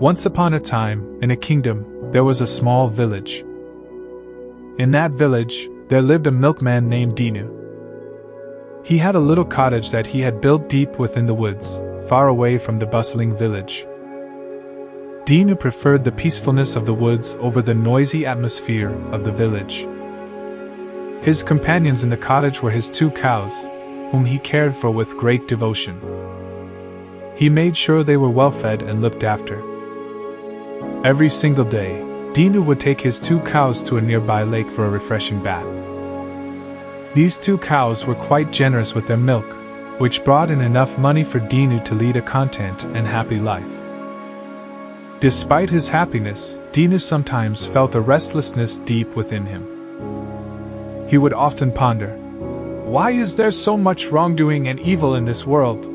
Once upon a time, in a kingdom, there was a small village. In that village, there lived a milkman named Dinu. He had a little cottage that he had built deep within the woods, far away from the bustling village. Dinu preferred the peacefulness of the woods over the noisy atmosphere of the village. His companions in the cottage were his 2 cows, whom he cared for with great devotion. He made sure they were well fed and looked after. Every single day, Dinu would take his 2 cows to a nearby lake for a refreshing bath. These 2 cows were quite generous with their milk, which brought in enough money for Dinu to lead a content and happy life. Despite his happiness, Dinu sometimes felt a restlessness deep within him. He would often ponder, "Why is there so much wrongdoing and evil in this world?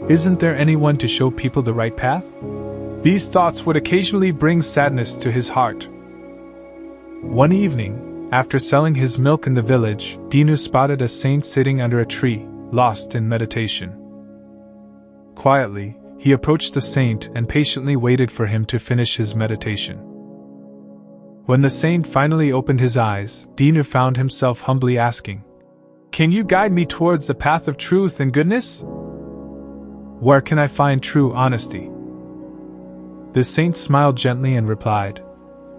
Isn't there anyone to show people the right path?" These thoughts would occasionally bring sadness to his heart. One evening, after selling his milk in the village, Dinu spotted a saint sitting under a tree, lost in meditation. Quietly, he approached the saint and patiently waited for him to finish his meditation. When the saint finally opened his eyes, Dinu found himself humbly asking, "Can you guide me towards the path of truth and goodness? Where can I find true honesty?" The saint smiled gently and replied,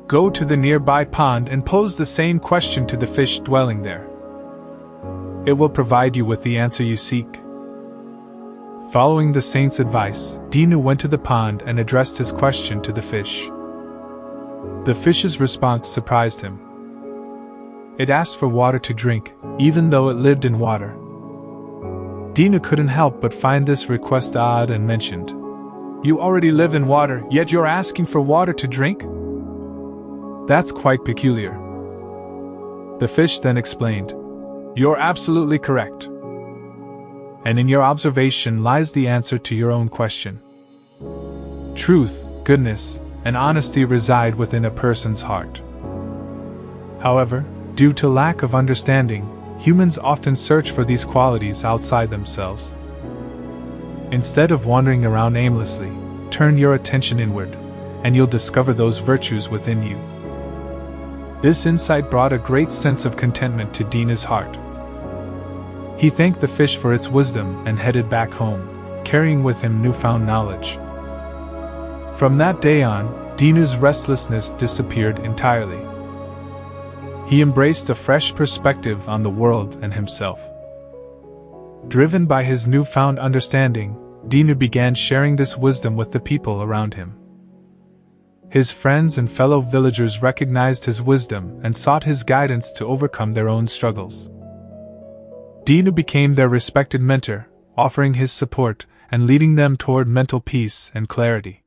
"Go to the nearby pond and pose the same question to the fish dwelling there. It will provide you with the answer you seek." Following the saint's advice, Dinu went to the pond and addressed his question to the fish. The fish's response surprised him. It asked for water to drink, even though it lived in water. Dinu couldn't help but find this request odd and mentioned, "You already live in water, yet you're asking for water to drink? That's quite peculiar." The fish then explained, "You're absolutely correct. And in your observation lies the answer to your own question. Truth, goodness, and honesty reside within a person's heart. However, due to lack of understanding, humans often search for these qualities outside themselves. Instead of wandering around aimlessly, turn your attention inward, and you'll discover those virtues within you." This insight brought a great sense of contentment to Dinu's heart. He thanked the fish for its wisdom and headed back home, carrying with him newfound knowledge. From that day on, Dinu's restlessness disappeared entirely. He embraced a fresh perspective on the world and himself. Driven by his newfound understanding, Dinu began sharing this wisdom with the people around him. His friends and fellow villagers recognized his wisdom and sought his guidance to overcome their own struggles. Dinu became their respected mentor, offering his support and leading them toward mental peace and clarity.